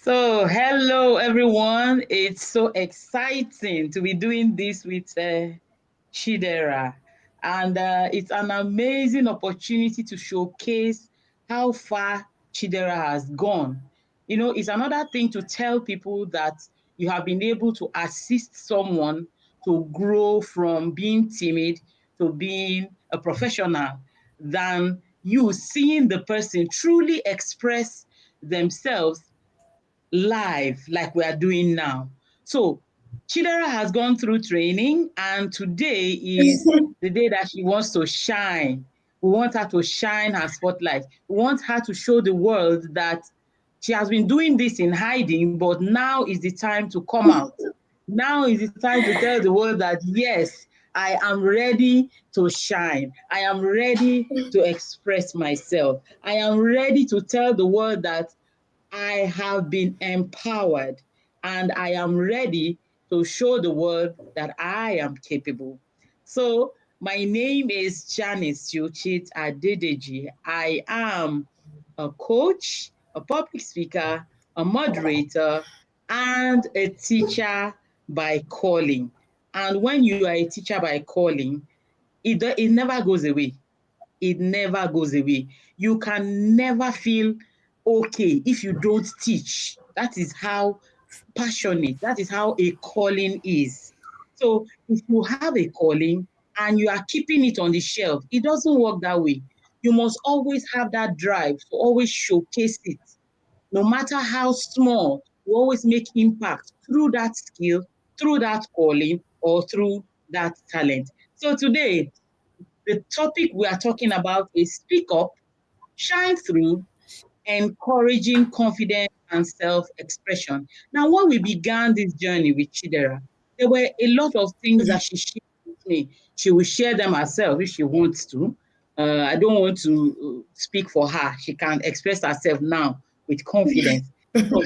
So, hello everyone. It's so exciting to be doing this with Chidera. And it's an amazing opportunity to showcase how far Chidera has gone. You know, it's another thing to tell people that you have been able to assist someone to grow from being timid to being a professional than you seeing the person truly express themselves live like we are doing now. So Chidera has gone through training, and today is the day that she wants to shine. We want her to shine her spotlight. We want her to show the world that she has been doing this in hiding, but now is the time to come out. Now is the time to tell the world that yes, I am ready to shine. I am ready to express myself. I am ready to tell the world that I have been empowered and I am ready to show the world that I am capable. So, my name is Janice Yochit Adedeji. I am a coach, a public speaker, a moderator, and a teacher by calling. And when you are a teacher by calling, it never goes away. It never goes away. You can never feel okay if you don't teach. That is how passionate, that is how a calling is. So if you have a calling and you are keeping it on the shelf, it doesn't work that way. You must always have that drive to always showcase it. No matter how small, you always make impact through that skill, through that calling, or through that talent. So today, the topic we are talking about is speak up, shine through, encouraging confidence and self-expression. Now, when we began this journey with Chidera, there were a lot of things that she shared with me. She will share them herself if she wants to. I don't want to speak for her. She can express herself now with confidence. So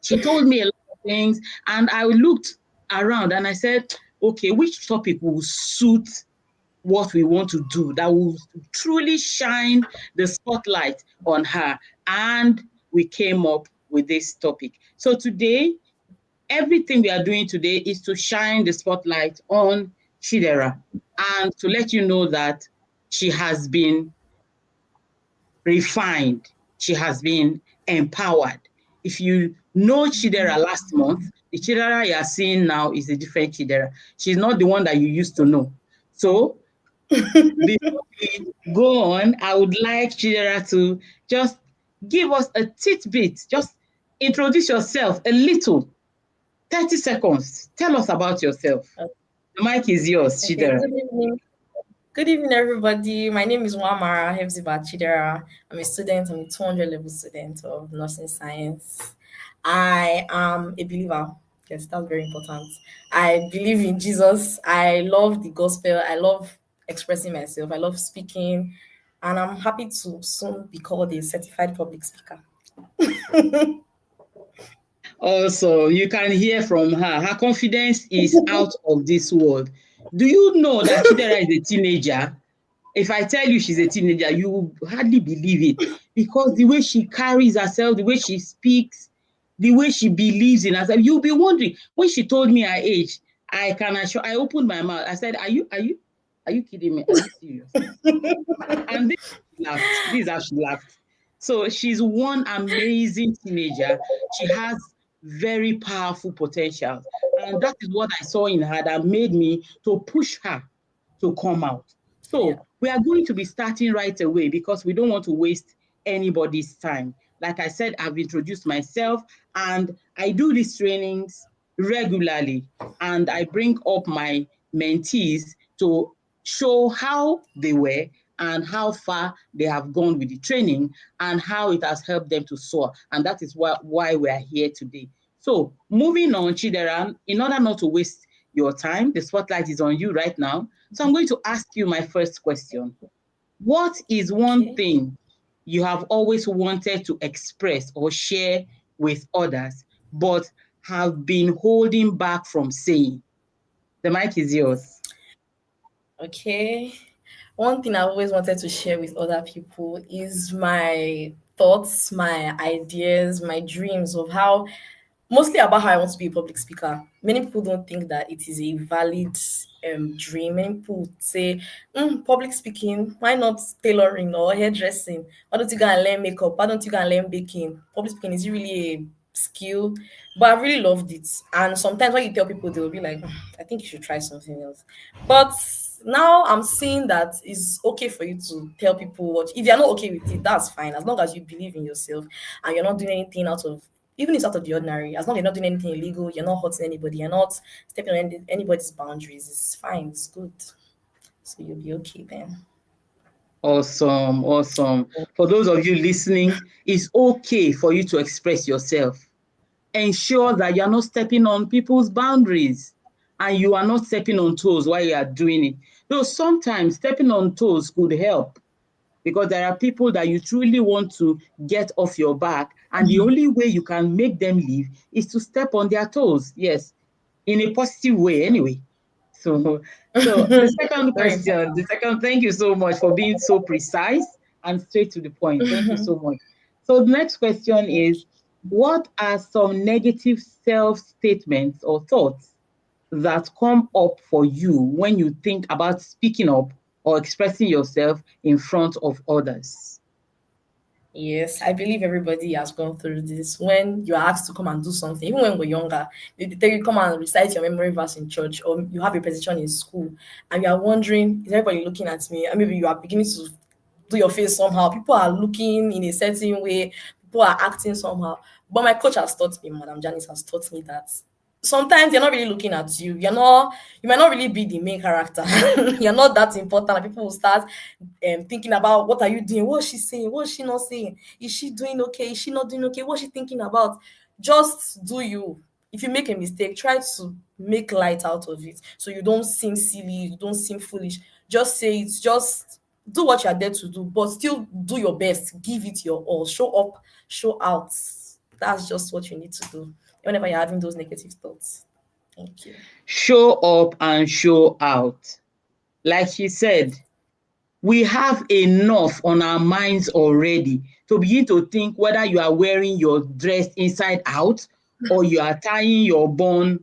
she told me a lot of things, and I looked around and I said, okay, which topic will suit what we want to do that will truly shine the spotlight on her. And we came up with this topic. So today, everything we are doing today is to shine the spotlight on Chidera and to let you know that she has been refined, she has been empowered. If you know Chidera last month, the Chidera you are seeing now is a different Chidera. She's not the one that you used to know. So before we go on, I would like Chidera to just give us a tidbit. Just introduce yourself a little. 30 seconds. Tell us about yourself. The mic is yours, Okay, Chidera. good evening. Good evening, everybody. My name is Wamara Hefziba Chidera. I'm a student, I'm a 200 level student of nursing science. I am a believer. Yes, that's very important. I believe in Jesus. I love the gospel. I love expressing myself. I love speaking. And I'm happy to soon be called a certified public speaker. Also, you can hear from her. Her confidence is out of this world. Do you know that Chidera is a teenager? If I tell you she's a teenager, you will hardly believe it because the way she carries herself, the way she speaks, the way she believes in herself, you'll be wondering. When she told me her age, I can assure, I opened my mouth. I said, are you kidding me? Are you serious? And this she laughed. This is how she laughed. So she's one amazing teenager. She has very powerful potential. And that is what I saw in her that made me to push her to come out. Yeah. So we are going to be starting right away because we don't want to waste anybody's time. Like I said, I've introduced myself and I do these trainings regularly and I bring up my mentees to show how they were and how far they have gone with the training and how it has helped them to soar. And that is why we are here today. So moving on, Chidera, in order not to waste your time, the spotlight is on you right now. So I'm going to ask you my first question. What is one Okay. thing you have always wanted to express or share with others, but have been holding back from saying? The mic is yours. Okay. One thing I always wanted to share with other people is my thoughts, my ideas, my dreams of how, mostly about how I want to be a public speaker. Many people don't think that it is a valid dream. Many people say, public speaking, why not tailoring or hairdressing? Why don't you go and learn makeup? Why don't you go and learn baking? Public speaking is really a skill, but I really loved it. And sometimes when you tell people, they'll be like, I think you should try something else. But now I'm seeing that it's okay for you to tell people what, if you're not okay with it, that's fine. As long as you believe in yourself and you're not doing anything out of, even if it's out of the ordinary, as long as you're not doing anything illegal, you're not hurting anybody, you're not stepping on anybody's boundaries, it's fine, it's good. So you'll be okay then. Awesome, awesome. For those of you listening, it's okay for you to express yourself. Ensure that you're not stepping on people's boundaries and you are not stepping on toes while you are doing it. Though sometimes stepping on toes could help, because there are people that you truly want to get off your back, and the only way you can make them leave is to step on their toes. Yes, in a positive way, anyway. So the second Very question, important. the second, thank you so much for being so precise and straight to the point. Thank you so much. So the next question is, what are some negative self-statements or thoughts that come up for you when you think about speaking up or expressing yourself in front of others? Yes, I believe everybody has gone through this. When you are asked to come and do something, even when we're younger, they tell you come and recite your memory verse in church, or you have a presentation in school, and you are wondering, is everybody looking at me? And maybe you are beginning to do your face somehow. People are looking in a certain way. People are acting somehow. But my coach has taught me, Madam Janice has taught me that sometimes they're not really looking at you. You might not really be the main character. You're not that important. And people will start thinking about what are you doing? What's she saying? What's she not saying? Is she doing okay? Is she not doing okay? What's she thinking about? Just do you. If you make a mistake, try to make light out of it so you don't seem silly, you don't seem foolish. Just say it, just do what you're there to do, but still do your best. Give it your all. Show up, show out. That's just what you need to do whenever you're having those negative thoughts. Thank you. Show up and show out. Like she said, we have enough on our minds already to begin to think whether you are wearing your dress inside out, or you are tying your bun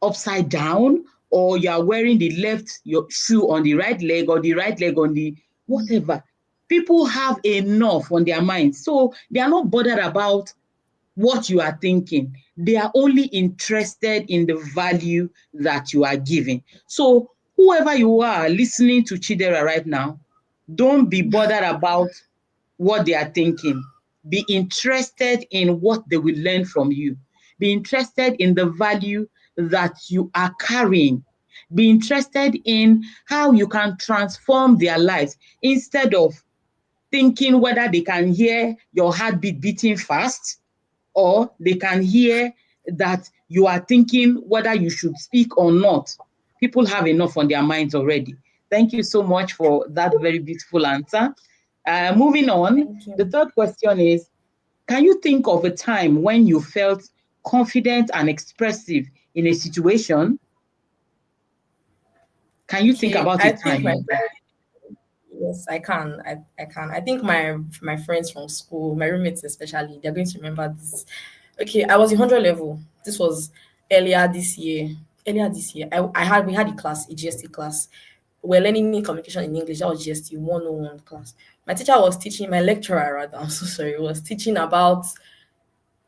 upside down, or you are wearing the left your shoe on the right leg or the right leg on the whatever. People have enough on their minds, so they are not bothered about what you are thinking. They are only interested in the value that you are giving. So whoever you are listening to Chidera right now, don't be bothered about what they are thinking. Be interested in what they will learn from you. Be interested in the value that you are carrying. Be interested in how you can transform their lives, instead of thinking whether they can hear your heartbeat beating fast, or they can hear that you are thinking whether you should speak or not. People have enough on their minds already. Thank you so much for that very beautiful answer. Moving on, Thank the you. third question is, can you think of a time when you felt confident and expressive in a situation? Can you think Okay, about a I think time my like that? yes, I can. I can. I think my friends from school, my roommates especially, they're going to remember this. Okay, I was in 100 level. This was earlier this year. Earlier this year, we had a class, a GST class. We're learning communication in English. That was GST 101 class. My teacher was teaching, my lecturer rather, I'm so sorry, was teaching about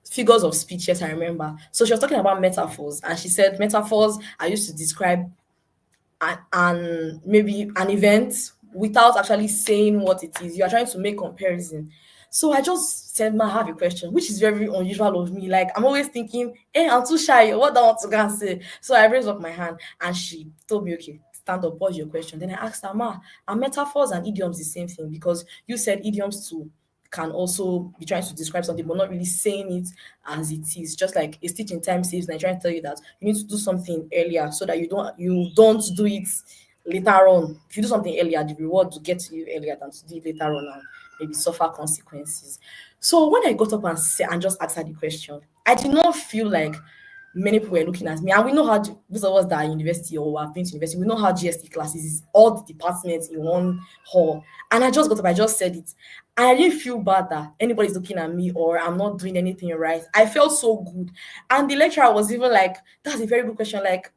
figures of speech. Yes, I remember. So she was talking about metaphors, and she said metaphors are used to describe an maybe an event without actually saying what it is. You are trying to make comparison. So I just said, "Ma, I have a question," which is very unusual of me. Like I'm always thinking, "Hey, I'm too shy. What do I want to go and say?" So I raised up my hand, and she told me, "Okay, stand up. What's your question?" Then I asked her, "Ma, are metaphors and idioms the same thing? Because you said idioms too can also be trying to describe something, but not really saying it as it is. Just like a stitch in time saves, and I try to tell you that you need to do something earlier so that you don't do it later on. If you do something earlier, the reward will get to you earlier than to do it later on and maybe suffer consequences." So when I got up and just asked her the question, I did not feel like many people were looking at me. And we know how those of us that are in university or have been to university, we know how GST classes is all the departments in one hall. And I just got up, I just said it. And I didn't feel bad that anybody's looking at me or I'm not doing anything right. I felt so good. And the lecturer was even like, that's a very good question. Like,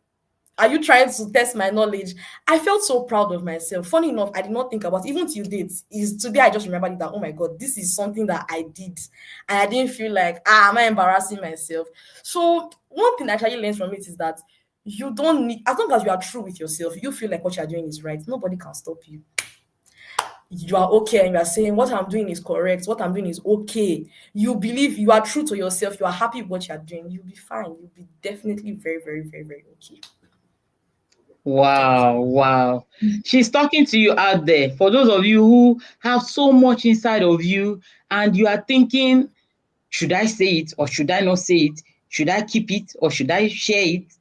are you trying to test my knowledge? I felt so proud of myself. Funny enough, I did not think about, even till date, is today I just remembered that, oh my God, this is something that I did. And I didn't feel like, am I embarrassing myself? So one thing I actually learned from it is that you don't need, as long as you are true with yourself, you feel like what you're doing is right. Nobody can stop you. You are okay and you are saying what I'm doing is correct, what I'm doing is okay. You believe you are true to yourself, you are happy with what you're doing, you'll be fine. You'll be definitely very, very, very, very okay. Thank Wow, you. wow. She's talking to you out there. For those of you who have so much inside of you and you are thinking, should I say it or should I not say it? Should I keep it or should I share it?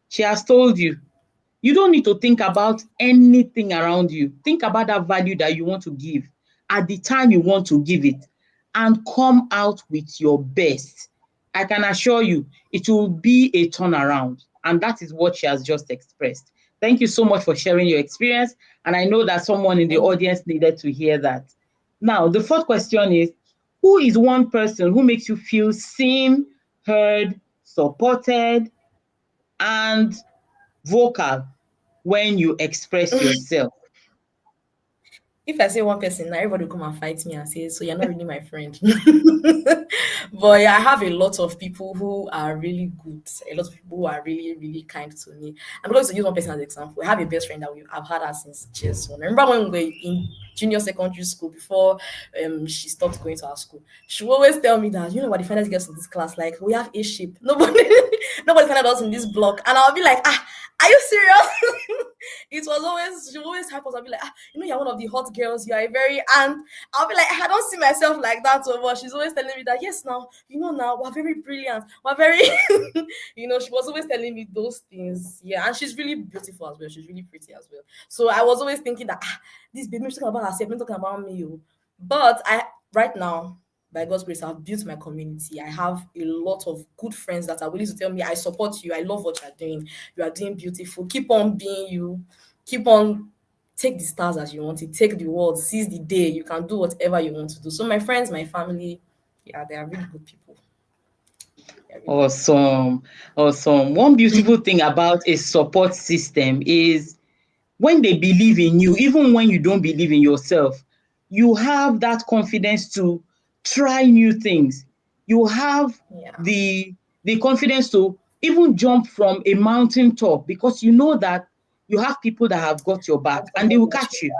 She has told you. You don't need to think about anything around you. Think about that value that you want to give at the time you want to give it and come out with your best. I can assure you it will be a turnaround. And that is what she has just expressed. Thank you so much for sharing your experience. And I know that someone in the Thank audience needed to hear that. Now, the fourth question is, who is one person who makes you feel seen, heard, supported, and vocal when you express yourself? If I say one person, now everybody will come and fight me and say, so you're not really my friend. But yeah, I have a lot of people who are really good, a lot of people who are really, really kind to me. I'm going to use one person as an example. I have a best friend that I've had her since JS1. I remember when we were in junior secondary school before she stopped going to our school. She will always tell me that, you know what, the finest girls in this class, like we have a shape. Nobody find us in this block. And I'll be like, are you serious? It was always, she always hype us. I'll be like, you're one of the hot girls. You are a very, and I'll be like, I don't see myself like that so much. She's always telling me that, yes, now we're very brilliant. We're very, she was always telling me those things. Yeah, and she's really beautiful as well. She's really pretty as well. So I was always thinking that, this baby, she's talking about herself, not talking about me. Oh. But right now, by God's grace, I've built my community. I have a lot of good friends that are willing to tell me, I support you. I love what you're doing. You are doing beautiful. Keep on being you. Keep on, take the stars as you want it. Take the world. Seize the day. You can do whatever you want to do. So my friends, my family, yeah, they are really good people. They are really good people. Awesome. Awesome. One beautiful thing about a support system is when they believe in you, even when you don't believe in yourself, you have that confidence to try new things. You have Yeah. the confidence to even jump from a mountain top because you know that you have people that have got your back That's and they will what catch you.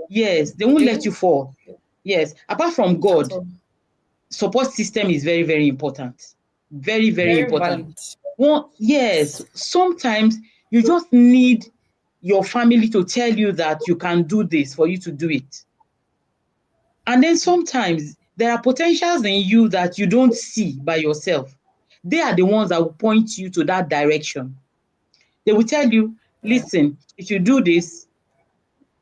Yes, they won't they let you will. fall. Yes, apart from That's God, all. support system is very, very important. Very, very Very important. valid. Well, yes, sometimes you just need your family to tell you that you can do this for you to do it. And then sometimes there are potentials in you that you don't see by yourself. They are the ones that will point you to that direction. They will tell you, Yeah. listen, if you do this,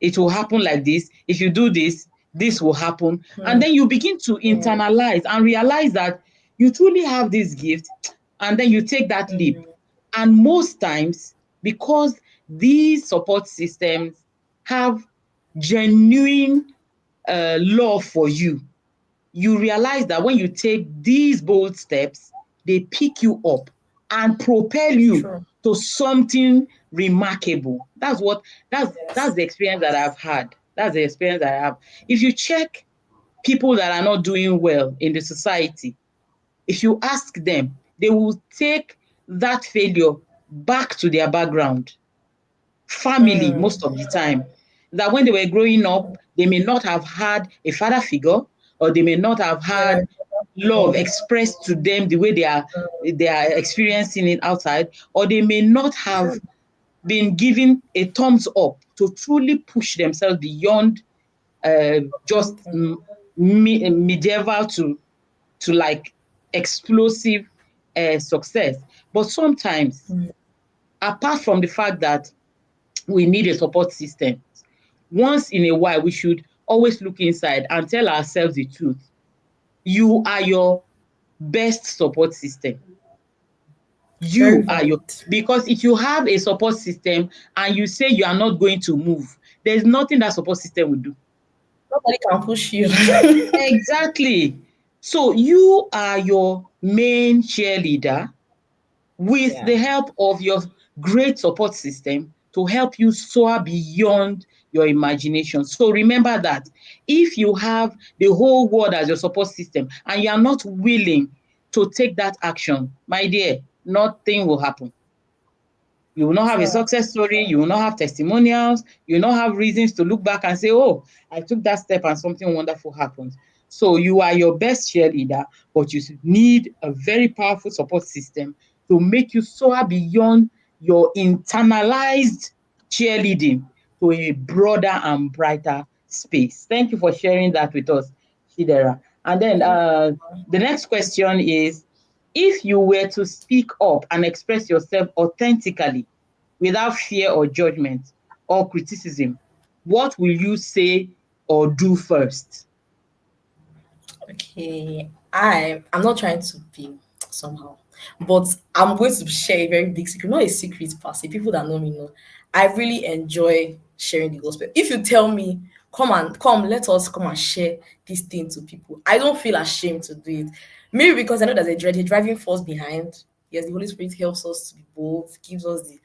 it will happen like this. If you do this, this will happen. And Hmm. then you begin to Yeah. internalize and realize that you truly have this gift. And then you take that leap. Hmm. And most times, because these support systems have genuine love for you, you realize that when you take these bold steps, they pick you up and propel you True. to something remarkable. That's Yes. the experience that I've had. That's the experience I have. If you check people that are not doing well in the society, if you ask them, they will take that failure back to their background, family Hmm. most of the time. That when they were growing up, they may not have had a father figure, or they may not have Yeah. had love expressed to them the way they are experiencing it outside, or they may not have True. been given a thumbs up to truly push themselves beyond just Okay. medieval to like explosive success. But sometimes, Hmm. apart from the fact that we need a support system, once in a while we should always look inside and tell ourselves the truth. You are your best support system. Very You are your, valid. because if you have a support system and you say you are not going to move, there's nothing that support system will do. Nobody can push you. Exactly. So you are your main cheerleader with Yeah. the help of your great support system to help you soar beyond your imagination. So remember that if you have the whole world as your support system and you are not willing to take that action, my dear, nothing will happen. You will not have a Sure. success story. You will not have testimonials. You will not have reasons to look back and say, oh, I took that step and something wonderful happened. So you are your best cheerleader, but you need a very powerful support system to make you soar beyond your internalized cheerleading to a broader and brighter space. Thank you for sharing that with us, Shidera. And then Thank the next question is, if you were to speak up and express yourself authentically without fear or judgment or criticism, what will you say or do first? Okay, I'm not trying to be somehow, but I'm going to share a very big secret. Not a secret per se. People that know me know. I really enjoy sharing the gospel. If you tell me, come, let us come and share this thing to people, I don't feel ashamed to do it. Maybe because I know there's a driving force behind. Yes, the Holy Spirit helps us to be bold, gives us the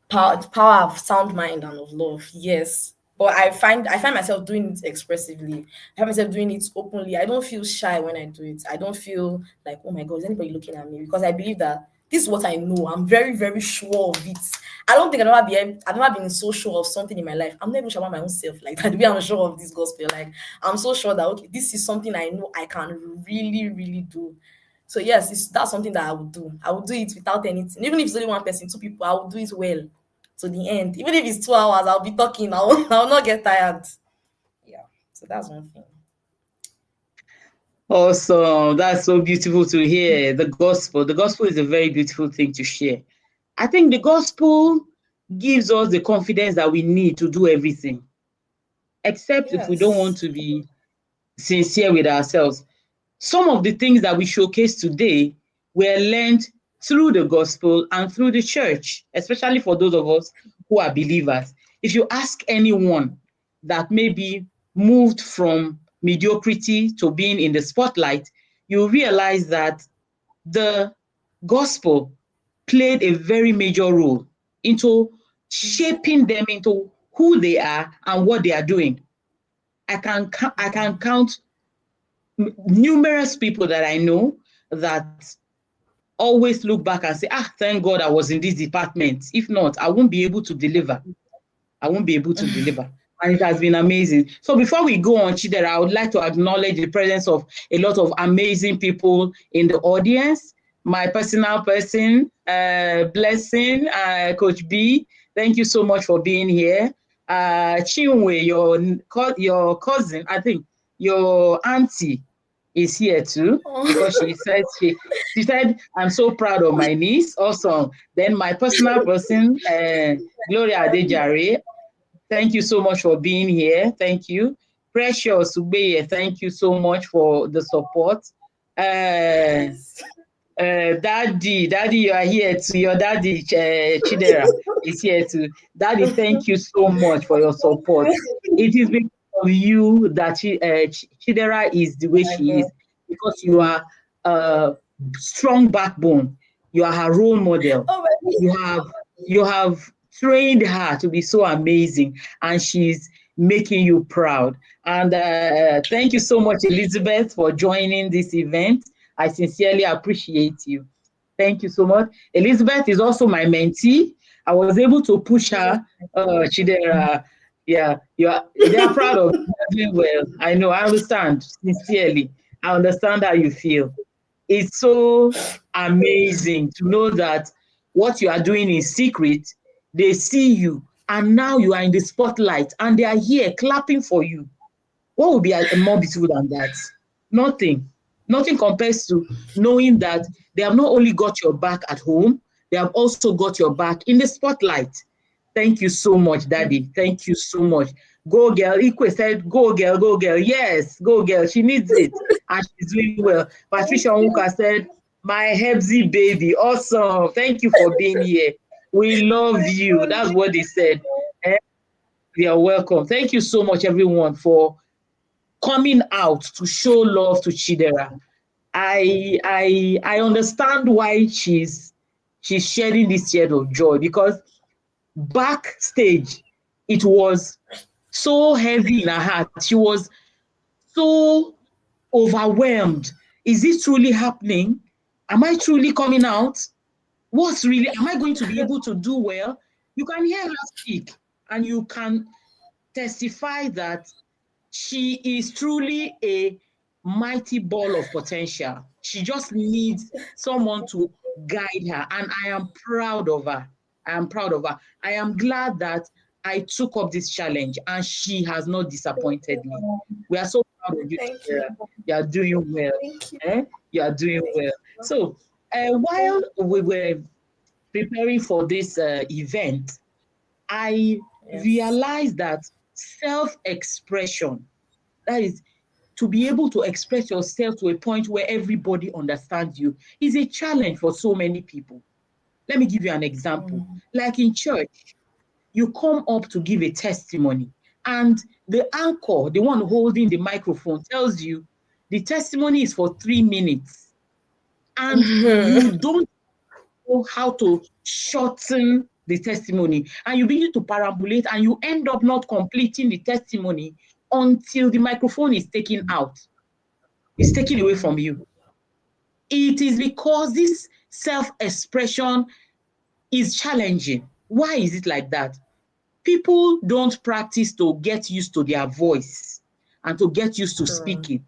power of sound mind and of love, yes. But I find myself doing it expressively. I find myself doing it openly. I don't feel shy when I do it. I don't feel like, oh my god, is anybody looking at me? Because I believe that this is what I know. I'm very, very sure of it. I don't think I've never been so sure of something in my life. I'm never sure about my own self like that. The way I'm sure of this gospel. Like, I'm so sure that okay, this is something I know I can really, really do. So yes, that's something that I would do. I would do it without anything. Even if it's only one person, two people, I would do it well to the end. Even if it's 2 hours, I'll be talking. I'll not get tired. Yeah. So that's one thing. Awesome. That's so beautiful to hear. The gospel. The gospel is a very beautiful thing to share. I think the gospel gives us the confidence that we need to do everything, except if we don't want Yes. to be sincere with ourselves. Some of the things that we showcase today were learned through the gospel and through the church, especially for those of us who are believers. If you ask anyone that maybe moved from mediocrity to being in the spotlight, you realize that the gospel played a very major role into shaping them into who they are and what they are doing. I can count numerous people that I know that always look back and say, ah, thank God I was in this department. If not, I won't be able to deliver. I won't be able to deliver. And it has been amazing. So before we go on, Chidera, I would like to acknowledge the presence of a lot of amazing people in the audience. My personal person, Blessing, Coach B, thank you so much for being here. Chinwe, your cousin, I think your auntie is here too, because Oh, she said, I'm so proud of my niece. Awesome. Then my personal person, Gloria Adejare, thank you so much for being here. Thank you. Precious Ubeye, thank you so much for the support. Uh, yes. Daddy, you are here too. Your daddy, Chidera, is here too. Daddy, thank you so much for your support. It is because of you that Chidera is the way My she God. is, because you are a strong backbone. You are her role model. Oh my You have you have trained her to be so amazing, and she's making you proud. And thank you so much, Elizabeth, for joining this event. I sincerely appreciate you. Thank you so much. Elizabeth is also my mentee. I was able to push Jesus. her. Chidera, yeah, they are proud of you. You're doing well. I know, I understand, sincerely. I understand how you feel. It's so amazing to know that what you are doing in secret, they see you, and now you are in the spotlight, and they are here clapping for you. What would be more beautiful than that? Nothing. Nothing compares to knowing that they have not only got your back at home, they have also got your back in the spotlight. Thank you so much, Daddy. Thank you so much. Go girl. Ikwe said, go girl, go girl. Yes, go girl. She needs it. And she's doing well. Patricia Thank Onwuka you. said, My Hebsy baby. Awesome. Thank you for being here. We love you. That's what they said. Eh, you're welcome. Thank you so much, everyone, for coming out to show love to Chidera. I understand why she's shedding this tear of joy, because backstage it was so heavy in her heart. She was so overwhelmed. Is this truly happening? Am I truly coming out? What's really, am I going to be able to do well? You can hear her speak and you can testify that she is truly a mighty ball of potential. She just needs someone to guide her. And I am proud of her. I am proud of her. I am glad that I took up this challenge and she has not disappointed me. We are so proud of you, Thank you. Chidera. You are doing well. Thank you. Eh? You are doing Thank well. you. So, while we were preparing for this event, I Yes. realized that self-expression, that is, to be able to express yourself to a point where everybody understands you, is a challenge for so many people. Let me give you an example. Like in church, you come up to give a testimony, and the anchor, the one holding the microphone, tells you the testimony is for 3 minutes, and you don't know how to shorten the testimony, and you begin to perambulate and you end up not completing the testimony until the microphone is taken out, is taken away from you. It is because this self-expression is challenging. Why is it like that? People don't practice to get used to their voice and to get used to True. speaking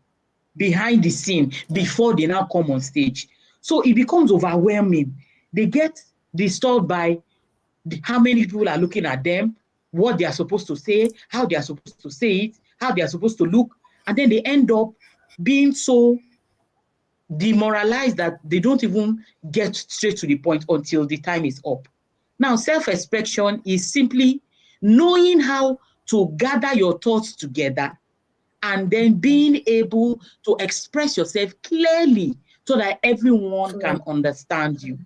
behind the scene before they now come on stage. So it becomes overwhelming. They get disturbed by how many people are looking at them, what they are supposed to say, how they are supposed to say it, how they are supposed to look. And then they end up being so demoralized that they don't even get straight to the point until the time is up. Now, self-expression is simply knowing how to gather your thoughts together and then being able to express yourself clearly so that everyone True. can understand you.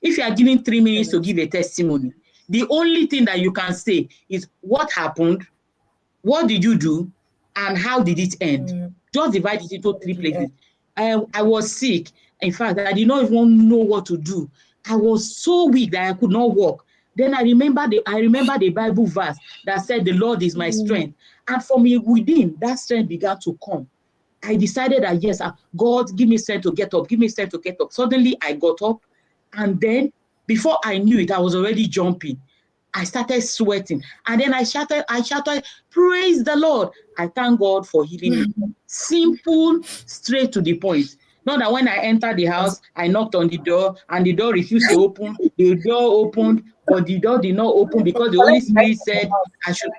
If you are given 3 minutes to Very give a testimony, the only thing that you can say is what happened, what did you do, and how did it end? true. Just divide it into three Yeah. places. I was sick. In fact, I did not even know what to do. I was so weak that I could not walk. Then I remember the Bible verse that said, "The Lord is my strength," and from within, that strength began to come. I decided that yes, God, give me strength to get up, give me strength to get up. Suddenly, I got up, and then before I knew it, I was already jumping. I started sweating, and then I shouted, "Praise the Lord!" I thank God for healing me. Simple, straight to the point. Not that when I entered the house, I knocked on the door and the door refused to open. The door opened, but the door did not open because the Holy Collect my Spirit said I should.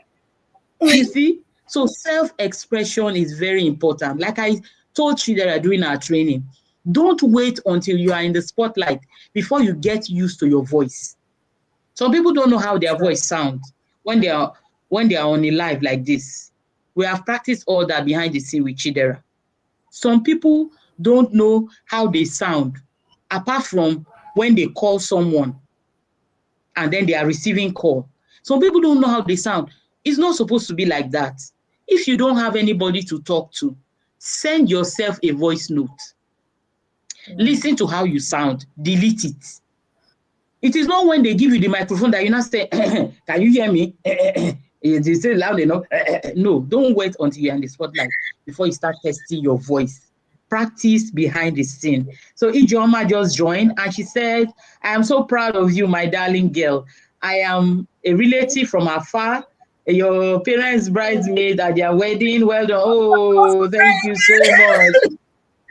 You see? So self-expression is very important. Like I told you that are doing our training, don't wait until you are in the spotlight before you get used to your voice. Some people don't know how their True. voice sounds when they are on a live like this. We have practiced all that behind the scene with Chidera. Some people don't know how they sound apart from when they call someone and then they are receiving call. Some people don't know how they sound. It's not supposed to be like that. If you don't have anybody to talk to, send yourself a voice note. Listen to how you sound, delete it. It is not when they give you the microphone that you now say, "Can you hear me?" Is it loud enough? No, don't wait until you're in the spotlight before you start testing your voice. Practice behind the scene. So Ijoma just joined and she said, "I am so proud of you, my darling girl. I am a relative from afar. Your parents' bridesmaid at their wedding. Well done." Oh, thank you so much.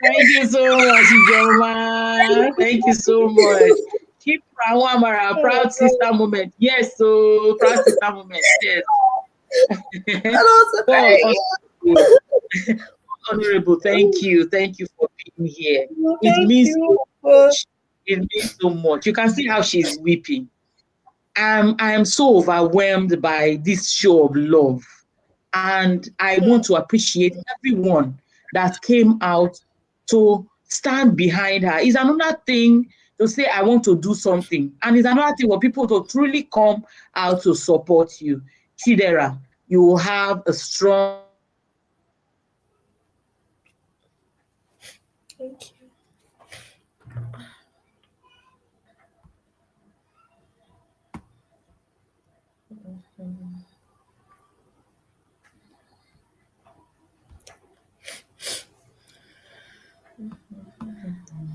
Thank you so much, Ijoma. Thank you so much. Keep Rawamara, proud sister moment. Yes, so proud sister moment. Yes. That was Paul, very honorable, honorable, thank you. Thank you for being here. well, It thank means so you for much. It means so much. You can see how she's weeping. I am so overwhelmed by this show of love. And I want to appreciate everyone that came out to stand behind her. It's another thing to say, I want to do something. And it's another thing for people to truly come out to support you. Chidera, you will have a strong voice. You will have a strong voice. Thank you.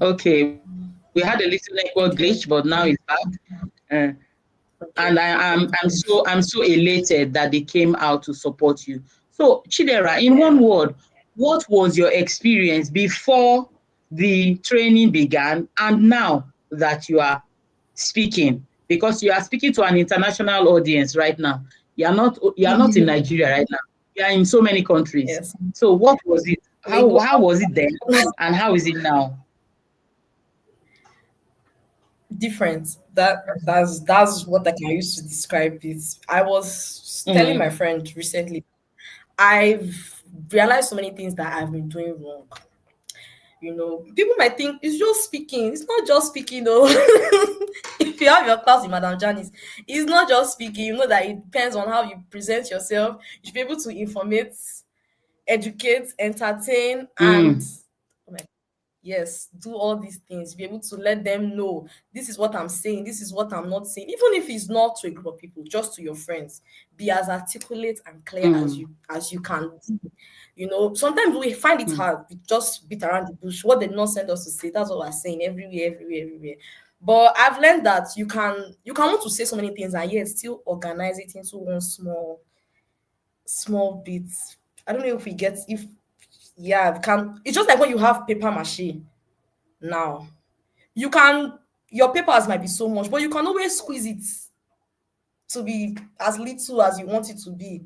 Okay, we had a little network glitch, but now it's Okay. back. Uh, and Okay. I'm so elated that they came out to support you. So Chidera, in one Yeah. word, what was your experience before the training began and now that you are speaking? Because you are speaking to an international audience right now. You are not in Nigeria right now. You are in so many countries. Yes. So what was it? I'm a How global was it then and how is it now? different. That's what I can use to describe it. I was telling my Mm, friend recently, I've realized so many things that I've been doing wrong. You know, people might think it's just speaking. It's not just speaking, though. If you have your class with Madam Janice, it's not just speaking. You know that it depends on how you present yourself. You should be able to informate, educate, entertain, and mm, oh my, yes, do all these things. Be able to let them know this is what I'm saying, this is what I'm not saying. Even if it's not to a group of people, just to your friends, be as articulate and clear mm, as you can be. You know, sometimes we find it mm, hard. We just beat around the bush. What they did not send us to say, that's what we're saying everywhere, everywhere, everywhere. But I've learned that you can want to say so many things and yet still organize it into one small bit. I don't know if we get if yeah, can it's just like when you have paper mache now. You can your papers might be so much, but you can always squeeze it to be as little as you want it to be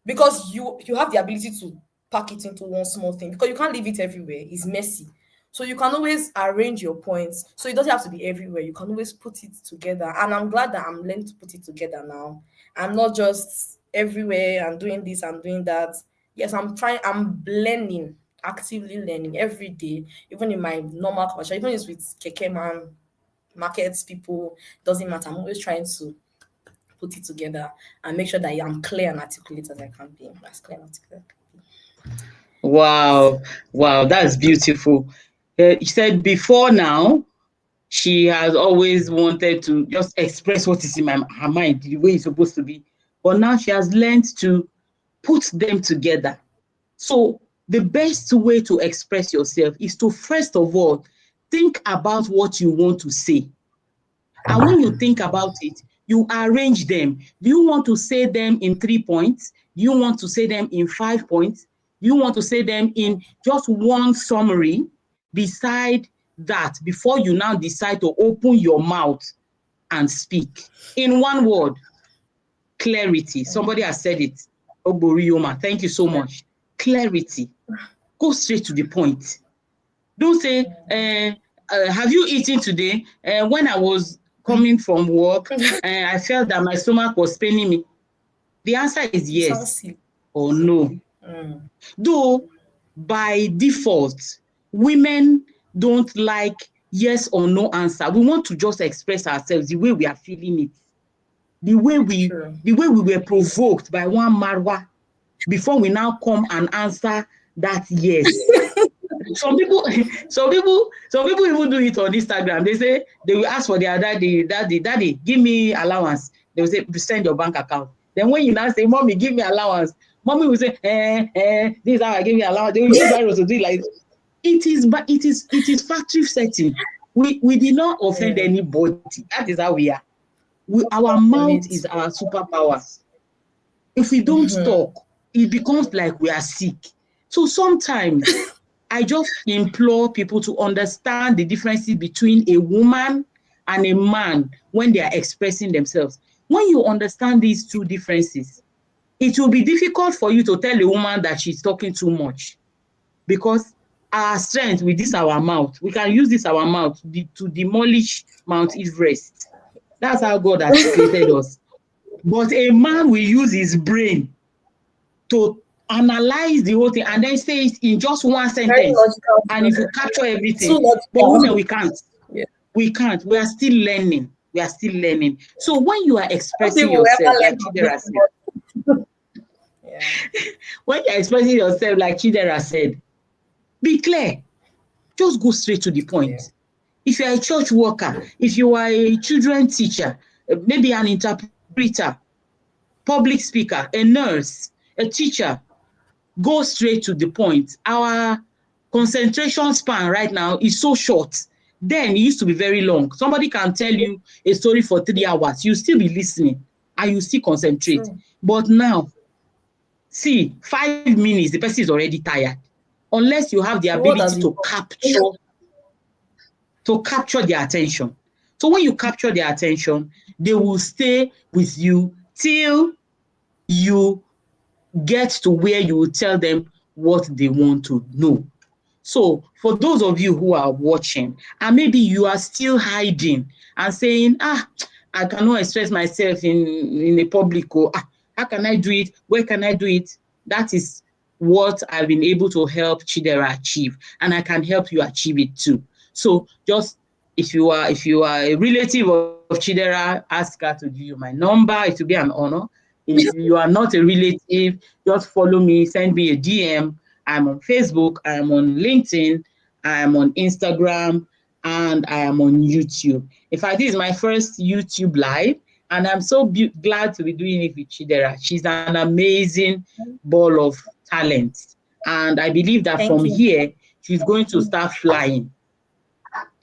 because you have the ability to pack it into one small thing because you can't leave it everywhere. It's messy. So you can always arrange your points. So it doesn't have to be everywhere. You can always put it together. And I'm glad that I'm learning to put it together now. I'm not just everywhere and doing this and doing that. Yes, I'm learning, actively learning every day, even in my normal culture, even if it's with Keke man, markets, people, doesn't matter. I'm always trying to put it together and make sure that I'm clear and articulate as I can be. As clear and articulate. wow, wow, that's beautiful. You said before now, she has always wanted to just express what is in her mind, the way it's supposed to be. But now she has learned to put them together. So the best way to express yourself is to first of all think about what you want to say. And when you think about it, you arrange them. Do you want to say them in 3 points? Do you want to say them in 5 points? Do you want to say them in just one summary? Decide that before you now decide to open your mouth and speak. In one word, clarity. Somebody has said it. Ogborioma, thank you so Clear. much. Clarity. Go straight to the point. Don't say, have you eaten today? When I was coming from work, I felt that my stomach was paining me. The answer is It sounds yes silly. or no. Mm, Though by default, women don't like yes or no answer. We want to just express ourselves the way we are feeling it, the way we true. the way we were provoked by one marwa before we now come and answer that yes. Some people even do it on Instagram. They say they will ask for their daddy, give me allowance. They will say send your bank account. Then when you now say, mommy, give me allowance, mommy will say, this is how I give you allowance. They will use virus to do it like it is, but it is factory setting. We did not offend Yeah. anybody. That is how we are. Our In mouth is it. our superpower. If we don't talk, it becomes like we are sick. So sometimes I just implore people to understand the differences between a woman and a man when they are expressing themselves. When you understand these two differences, it will be difficult for you to tell a woman that she's talking too much because our strength with this our mouth, we can use this our mouth to demolish Mount Everest. That's how God has created us. But a man will use his brain to analyze the whole thing and then say it in just one Very sentence. logical And if you process. capture Too everything, but women, logical. we can't. Yeah. We can't. We are still learning. We are still learning. So when you are Some expressing people will ever yourself, learn like from Chidera me, said, but yeah. when you're expressing yourself, like Chidera said, be clear. Just go straight to the It's clear. point. If you're a church worker, if you are a children teacher, maybe an interpreter, public speaker, a nurse, a teacher, go straight to the point. Our concentration span right now is so short. Then it used to be very long. Somebody can tell you a story for 3 hours. You still be listening and you still concentrate. True. But now, see, 5 minutes, the person is already tired. Unless you have the The world ability has evolved. to capture their attention. So when you capture their attention, they will stay with you till you get to where you will tell them what they want to know. So for those of you who are watching and maybe you are still hiding and saying, I cannot express myself in a public, or how can I do it? Where can I do it? That is what I've been able to help Chidera achieve, and I can help you achieve it too. So just if you are a relative of Chidera, ask her to give you my number. It will be an honor. If you are not a relative, just follow me, send me a DM. I'm on Facebook, I'm on LinkedIn, I'm on Instagram, and I am on YouTube. In fact, this is my first YouTube live, and I'm so glad to be doing it with Chidera. She's an amazing ball of talent. And I believe that from Thank you. here, she's going to start flying.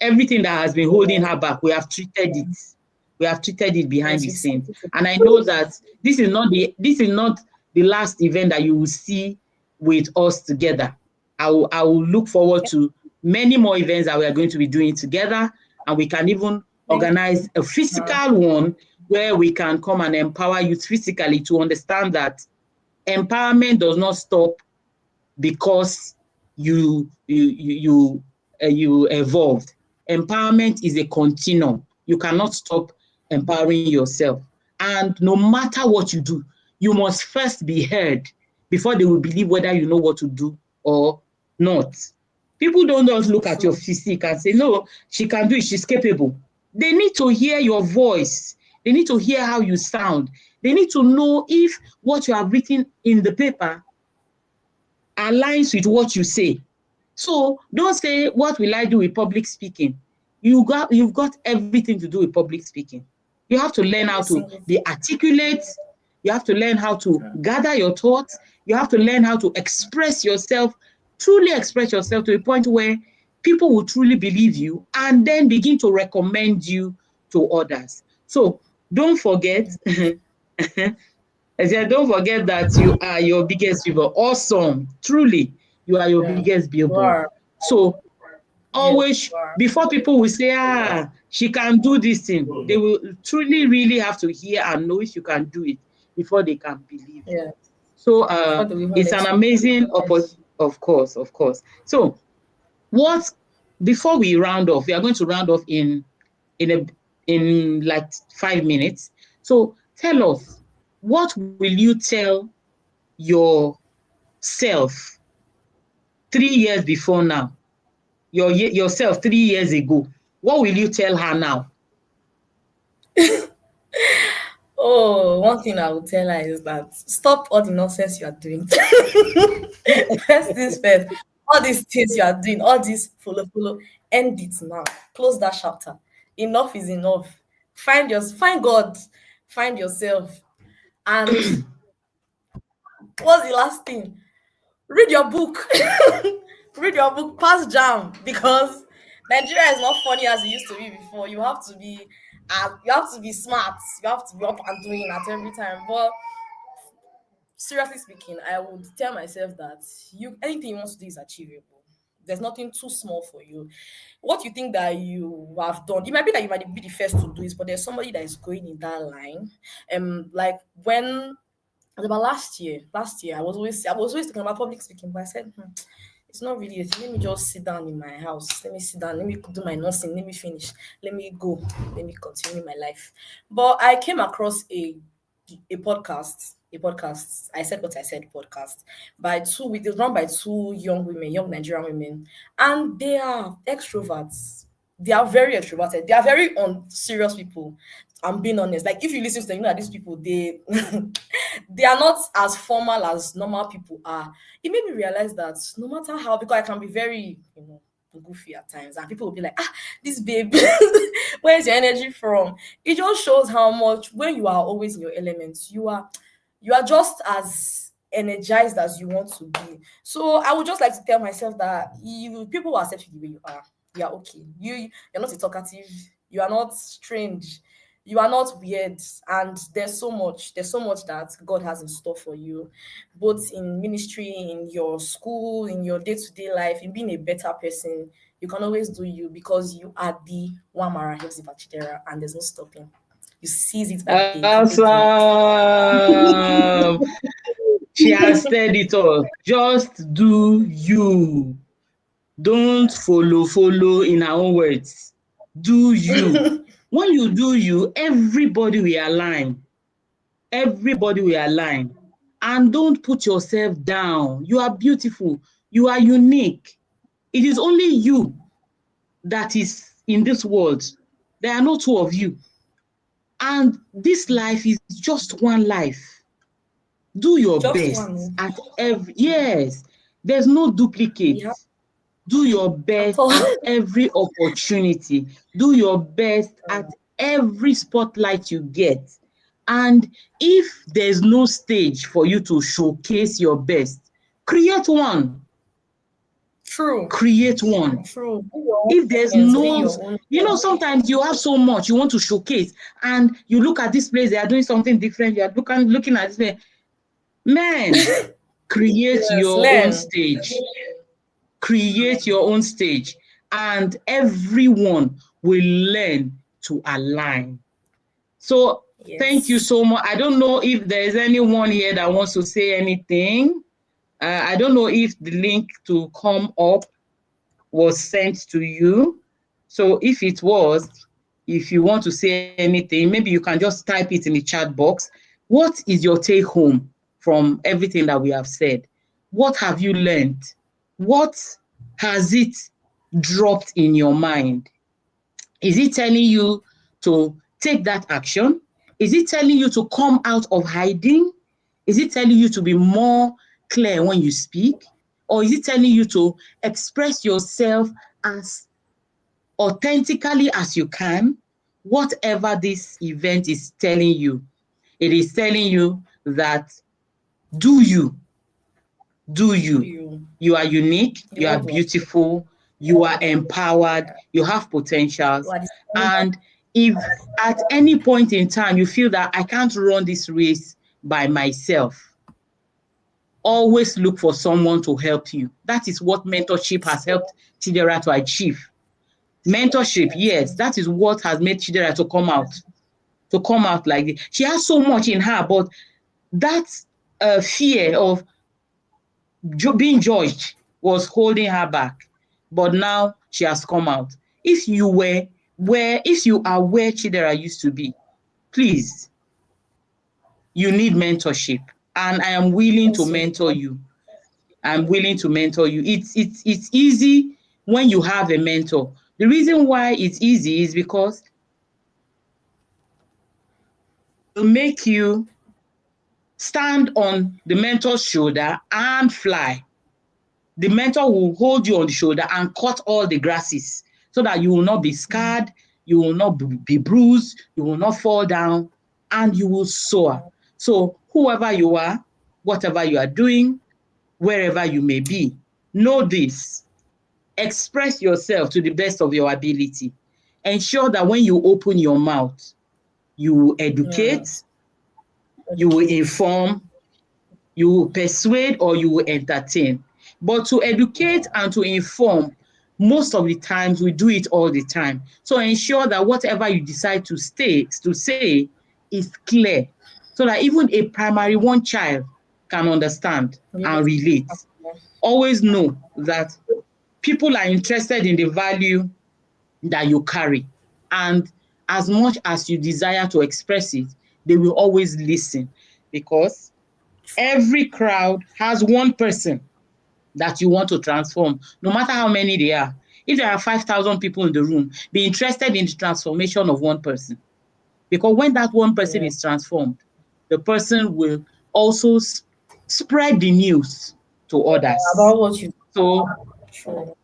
Everything that has been holding Amen. her back, we have treated it. We have treated it behind Yes, the we sent scenes. it to And I know that this is not the last event that you will see with us together. I will look forward to many more events that we are going to be doing together, and we can even thank organize you. a physical one where we can come and empower youth physically to understand that empowerment does not stop because you evolved. Empowerment is a continuum. You cannot stop empowering yourself. And no matter what you do, you must first be heard before they will believe whether you know what to do or not. People don't just look at your True. physique and say, no, she can do it, she's capable. They need to hear your voice. They need to hear how you sound. They need to know if what you have written in the paper aligns with what you say. So don't say, what will I do with public speaking? You've got everything to do with public speaking. You have to learn how Every to single be thing. articulate. You have to learn how to gather your thoughts. You have to learn how to express yourself, truly express yourself to a point where people will truly believe you and then begin to recommend you to others. So don't forget, I said, don't forget that you are your biggest billboard. Awesome. Truly, you are your Yeah. biggest You billboard. are. So Yes, always, you are. before people will say, she can do this thing, they will truly, really have to hear and know if you can do it before they can believe you. Yeah. So Before they will even it's let an you go. amazing opportunity, of course, of course. So what, before we round off, we are going to round off in a in like 5 minutes. So tell us, what will you tell yourself 3 years before now? Yourself 3 years ago. What will you tell her now? Oh, one thing I would tell her is that stop all the nonsense you are doing. First things first. All these things you are doing, all this follow, end it now. Close that chapter. Enough is enough. Find God, find yourself. And what's the last thing? Read your book. Read your book, pass jam, because Nigeria is not funny as it used to be before. You have to be smart. You have to be up and doing at every time. But seriously speaking, I would tell myself that you anything you want to do is achievable. There's nothing too small for you. What you think that you have done, it might be that you might be the first to do it, but there's somebody that is going in that line. Like when about last year, I was always thinking about public speaking, but I said, it's not really a thing. Let me just sit down in my house. Let me sit down. Let me do my nursing. Let me finish. Let me go. Let me continue my life. But I came across a podcast. a podcast. I said what I said, podcast by two. It was run by two young women, young Nigerian women, and they are extroverts. They are very extroverted. They are very unserious people. I'm being honest. Like if you listen to them, you know that these people they they are not as formal as normal people are. It made me realize that no matter how, because I can be very, goofy at times, and people will be like, this babe, where's your energy from? It just shows how much when you are always in your elements, you are just as energized as you want to be. So I would just like to tell myself that you people will accept you the way you are. You are okay. You're not a talkative. You are not strange. You are not weird. And there's so much that God has in store for you, both in ministry, in your school, in your day-to-day life, in being a better person. You can always do you because you are the Wamara Hepzibah Chidera, and there's no stopping. You seize it by the day. You can take it. Awesome. She has said it all. Just do you. Don't follow in her own words. Do you. When you do you, everybody will align. Everybody will align. And don't put yourself down. You are beautiful. You are unique. It is only you that is in this world. There are no two of you. And this life is just one life. Do your Just best one. at every, yes, there's no We duplicate. have Do your at best all. at every opportunity. Do your best at every spotlight you get. And if there's no stage for you to showcase your best, create one. True. Create one. True. Do your own If there's audience, be no, your own. sometimes you have so much you want to showcase, and you look at this place, they are doing something different. You are looking at this place. Man, create Yes, your own learn. stage. Create your own stage, and everyone will learn to align. So thank you Yes. so much. I don't know if there is anyone here that wants to say anything. I don't know if the link to come up was sent to you. So if it was, if you want to say anything, maybe you can just type it in the chat box. What is your take home from everything that we have said? What have you learned? What has it dropped in your mind? Is it telling you to take that action? Is it telling you to come out of hiding? Is it telling you to be more clear when you speak? Or is it telling you to express yourself as authentically as you can? Whatever this event is telling you, it is telling you that do you, do Do you. you? You are unique, The you are world will beautiful, you are empowered, you have potentials. what is And if at any point in time you feel that I can't run this race by myself, always look for someone to help you. That is what mentorship has helped Chidera to achieve. Mentorship, yes, that is what has made Chidera to come out like this. She has so much in her, but that fear of being judged was holding her back. But now she has come out. If you are where Chidera used to be, please, you need mentorship. And I am willing to also mentor you. I'm willing to mentor you. It's easy when you have a mentor. The reason why it's easy is because it will make you stand on the mentor's shoulder and fly. The mentor will hold you on the shoulder and cut all the grasses so that you will not be scarred, you will not be bruised, you will not fall down, and you will soar. So, whoever you are, whatever you are doing, wherever you may be, know this. Express yourself to the best of your ability. Ensure that when you open your mouth, you will educate, yes, you will educate. inform, you will persuade, or you will entertain. But to educate and to inform, most of the times we do it all the time. So ensure that whatever you decide to say is clear, so that even a primary one child can understand and Yes. relate. Always know that people are interested in the value that you carry. And as much as you desire to express it, they will always listen, because Every crowd has one person that you want to transform, no matter how many they are. If there are 5,000 people in the room, be interested in the transformation of one person. Because when that one person Yeah. is transformed, the person will also spread the news to others. About what you So true.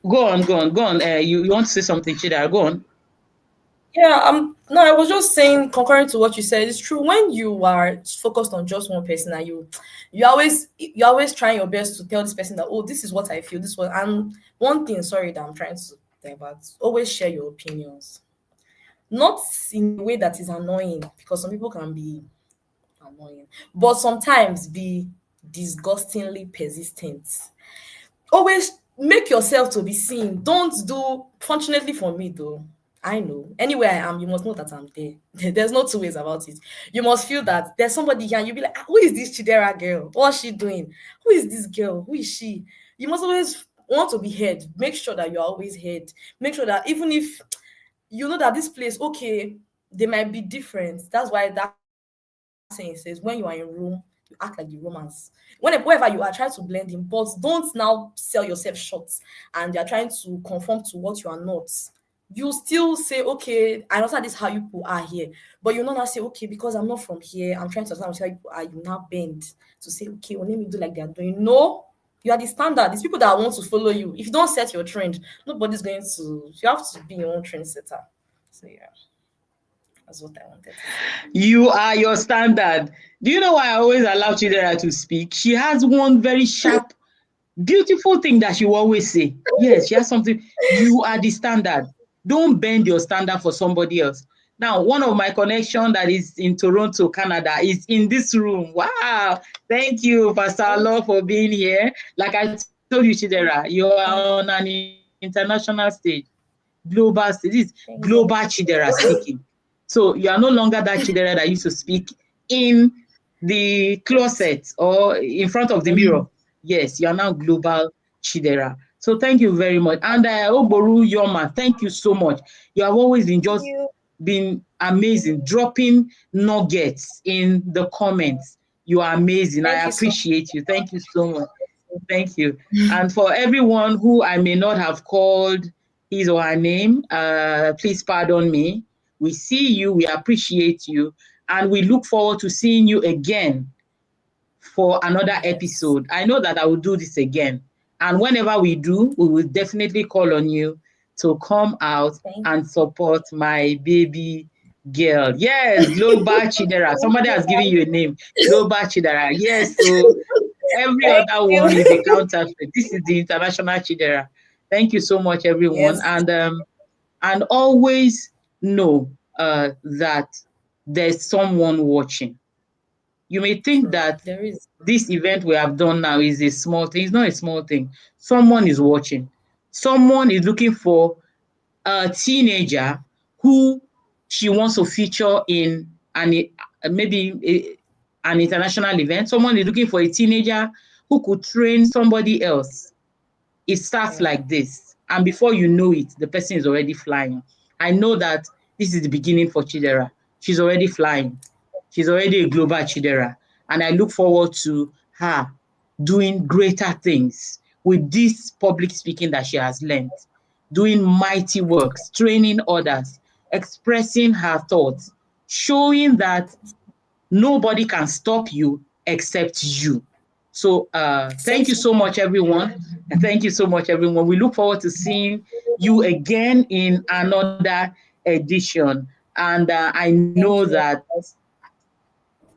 go on, go on, go on. You want to say something, Chida? Go on. Yeah, no, I was just saying, concurring to what you said, it's true. When you are focused on just one person and you always trying your best to tell this person that, oh, this is what I feel, this one. And one thing, sorry, that I'm trying to divert, always share your opinions. Not in a way that is annoying, because some people can be annoying, but sometimes be disgustingly persistent. Always make yourself to be seen. Don't do, fortunately for me though, I know anywhere I am, you must know that I'm there. There's no two ways about it. You must feel that there's somebody here and you'll be like, "Ah, who is this Chidera girl? What's she doing? Who is this girl? Who is she?" You must always want to be heard. Make sure that you're always heard. Make sure that even if you know that this place, okay, they might be different. That's why that saying says, when you are in room, you act like the Romans. Wherever you are, try to blend in, but don't now sell yourself short and you're trying to conform to what you are not. You still say, okay, I understand this how you people are here, but you not say, okay, because I'm not from here, I'm trying to understand how you people are. You now bend to say, okay, well, let me do like they're doing. No, you are the standard. It's people that want to follow you. If you don't set your trend, nobody's going to. You have to be your own trendsetter. So yeah, that's what I wanted to say. You are your standard. Do you know why I always allow Chidera to speak? She has one very sharp, beautiful thing that she will always say. Yes, she has something. You are the standard. Don't bend your standard for somebody else. Now, one of my connection that is in Toronto, Canada, is in this room. Wow. Thank you, Pastor Thank Law, for being here. Like I told you, Chidera, you are on an international stage, global stage. This is global thank God. Chidera speaking. So you are no longer that Chidera that used to speak in the closet or in front of the mirror. Yes, you are now global Chidera. So thank you very much. And Oboru Yoma, thank you so much. You have always been Thank just you. been amazing, dropping nuggets in the comments. You are amazing. I Thank you so appreciate you. Thank you so much. Thank you. And for everyone who I may not have called his or her name, please pardon me. We see you, we appreciate you, and we look forward to seeing you again for much. another Yes. episode. I know that I will do this again. And whenever we do, we will definitely call on you to come out Thank and support my baby girl. Yes, Global Chidera. Somebody has given you a name, Global Chidera. Yes, so every thank other one is a you. counterfeit. This is the international Chidera. Thank you so much, everyone. Yes. And always know that there's someone watching. You may think True. that There is. this event we have done now is a small thing. It's not a small thing. Someone is watching. Someone is looking for a teenager who she wants to feature in an international event. Someone is looking for a teenager who could train somebody else. It starts Yeah. like this, and before you know it, the person is already flying. I know that this is the beginning for Chidera. She's already flying. She's already a global Chidera, and I look forward to her doing greater things with this public speaking that she has learned, doing mighty works, training others, expressing her thoughts, showing that nobody can stop you except you. So Same thank you to so much, everyone. And thank you so much, everyone. We look forward to seeing you again in another edition. And I know thank you. that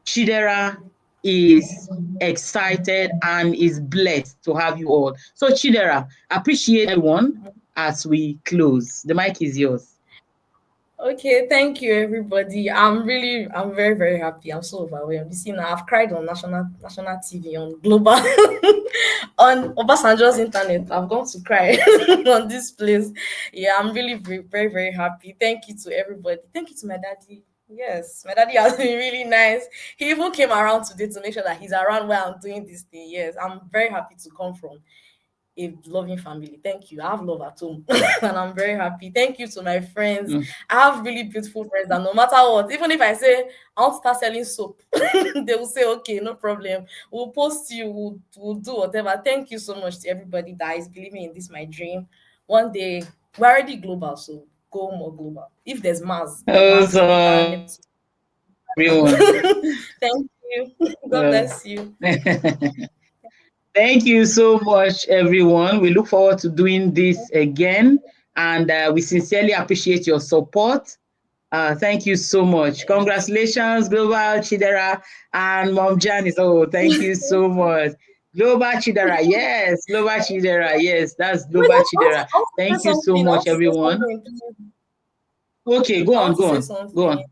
Chidera is excited and is blessed to have you all. So Chidera, appreciate everyone as we close. The mic is yours. Okay, thank you, everybody. I'm very, very happy. I'm so overwhelmed. You see, now I've cried on national TV, on global, on Obasanjo's internet. I've gone to cry on this place. Yeah, I'm really very, very, very happy. Thank you to everybody. Thank you to my daddy. Yes, my daddy has been really nice. He even came around today to make sure that he's around where I'm doing this thing. Yes, I'm very happy to come from a loving family. Thank you. I have love at home and I'm very happy. Thank you to my friends. I have really beautiful friends that no matter what, even if I say I want to start selling soap, they will say, okay, no problem. We'll post you, we'll do whatever. Thank you so much to everybody that is believing in this, my dream. One day, we're already global, so go more global. If there's Mars, Jupiter, Also, Neptune. everyone. Thank you. God Uh, bless you. Thank you so much, everyone. We look forward to doing this again, and we sincerely appreciate your support. Thank you so much. Yes. Congratulations, Global Chidera and Mom Janice. Oh, thank you so much. Global Chidera, yes. Global Chidera, yes. That's Wait, Global Chidera. I want to Thank say you so something. I much, want to say everyone. something, please. Okay, go I on, want to go say on, go something. on.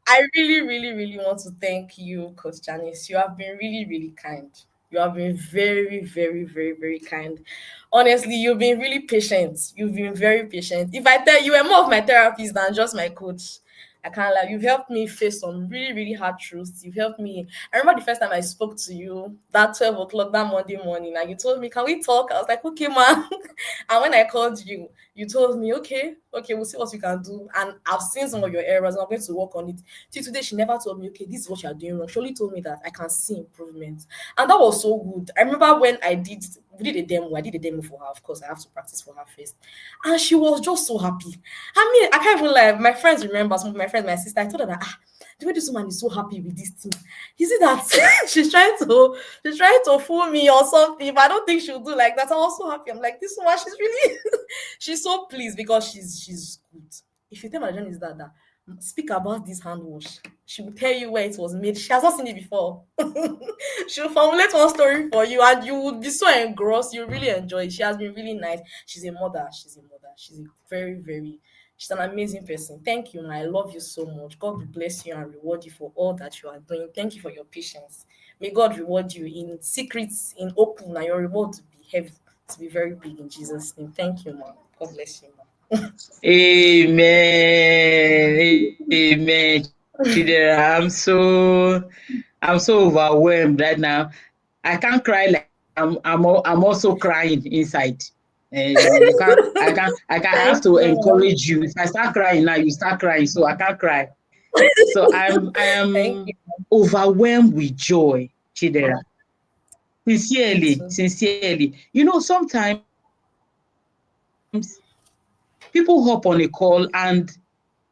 I really, really, really want to thank you, Coach Janice. You have been really, really kind. You have been very, very, very, very kind. Honestly, you've been really patient. You've been very patient. If I tell you, were more of my therapist than just my coach. I can't lie. You've helped me face some really, really hard truths. You've helped me. I remember the first time I spoke to you, that 12 o'clock that Monday morning, and you told me, can we talk? I was like, okay, man. And when I called you, you told me, okay, we'll see what we can do. And I've seen some of your errors and I'm going to work on it. Till today, she never told me, okay, this is what you're doing wrong. She only told me that I can see improvement. And that was so good. I remember when we did a demo. I did a demo for her. Of course, I have to practice for her first. And she was just so happy. I mean, I can't even lie. My friends remember, some of my friends, my sister, I told her that, the way this woman is so happy with this thing. Is it that she's trying to fool me or something? But I don't think she'll do like that. I was so happy. I'm like, this woman, she's really she's so pleased because she's good. If you tell my John is that speak about this hand wash, she will tell you where it was made. She has not seen it before. She'll formulate one story for you, and you would be so engrossed. You really enjoy it. She has been really nice. She's a mother. She's a mother. She's a very, very. She's an amazing person. Thank you, ma. I love you so much. God will bless you and reward you for all that you are doing. Thank you for your patience. May God reward you in secrets, in open, and your reward to be heavy, to be very big in Jesus' name. Thank you, ma. God bless you, ma. Amen. Amen. Chidera, I'm so overwhelmed right now. I can't cry like I'm also crying inside. You can't I have Thank to you, ma. encourage you. If I start crying now, you start crying, so I can't cry. So I Thank you. am overwhelmed with joy, Chidera. Me Sincerely, too. sincerely. Sometimes people hop on a call and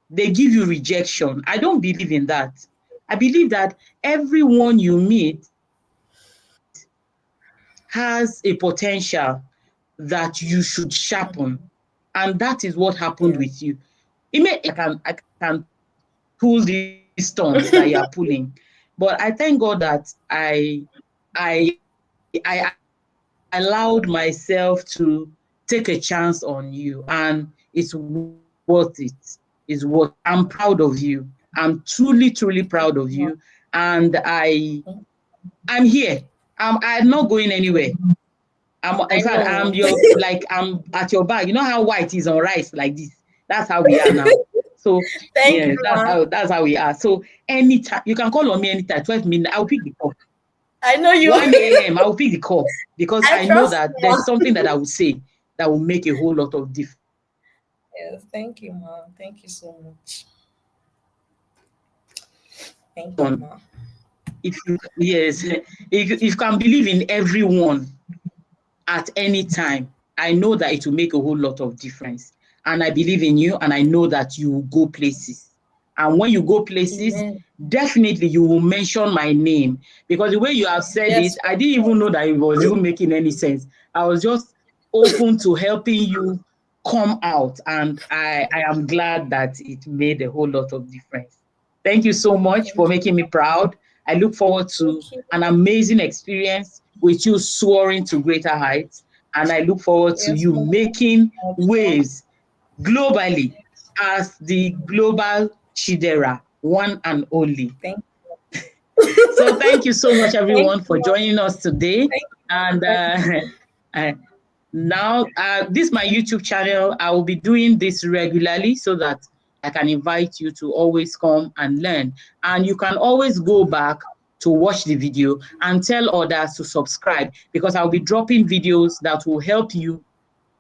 they give you rejection. I don't believe in that. I believe that everyone you meet has a potential that you should sharpen. And that is what happened with you. Yeah. It may not be that I can pull these stunts that you are pulling, but I thank God that I allowed myself to take a chance on you, and it's worth it. It's worth it. I'm proud of you. I'm truly proud of you. Thank And you, ma. I'm here. I'm not going anywhere. In fact, I I'm your know. like I'm at your back. You know how white is on rice like this? That's how we are now. So yes, Thank you, ma. that's how we are. So anytime you can call on me anytime, 12 minutes, I'll pick the call. I know you. 1 a.m. I'll pick the call because I I know trust that you, there's ma. something that I will say that will make a whole lot of difference. Yes, thank you, ma. Thank you so much. Thank you, On ma. if you yes, if you can believe in everyone at any time, I know that it will make a whole lot of difference. And I believe in you, and I know that you will go places. And when you go places, Amen. definitely you will mention my name, because the way you have said it, Yes, I for didn't even know that it was even making any sense. I was just open to helping you come out, and I am glad that it made a whole lot of difference. Thank you so much for thank you. making me proud. I look forward to Thank you. an amazing experience with you soaring to greater heights. And I look forward to Yes, you ma. Thank you making so much, ma. waves globally as the global Chidera, one and only. Thank So thank you so much, thank everyone, you, for ma. joining us today. Thank you, ma. And Thank you. uh, now, this is my YouTube channel. I will be doing this regularly so that I can invite you to always come and learn. And you can always go back to watch the video and tell others to subscribe, because I'll be dropping videos that will help you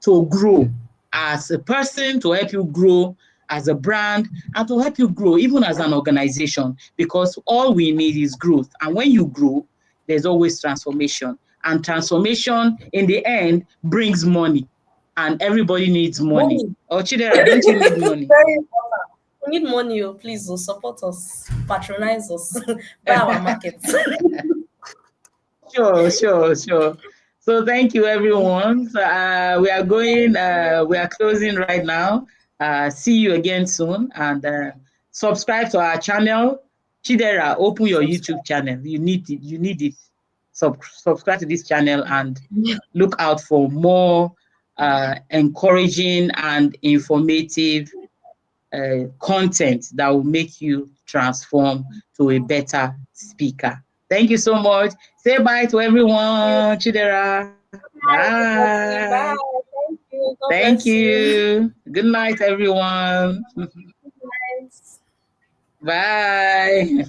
to grow as a person, to help you grow as a brand, and to help you grow even as an organization, because all we need is growth. And when you grow, there's always transformation. And transformation in the end brings money. And everybody needs money. Money. Oh, Chidera, don't you need money? Very important. We need money, oh, please, oh, support us, patronize us, buy our market. Sure, sure, sure. So thank you, everyone. So, we are closing right now. See you again soon, and subscribe to our channel. Chidera, open your Subscribe. YouTube channel. You need it. You need it. Subscribe to this channel and look out for more encouraging and informative content that will make you transform to a better speaker. Thank you so much. Say bye to Thank you. everyone, Chidera. Bye, everybody. Bye. Bye. Thank you. God Thank bless you. you. Good night, everyone. Good night. Bye.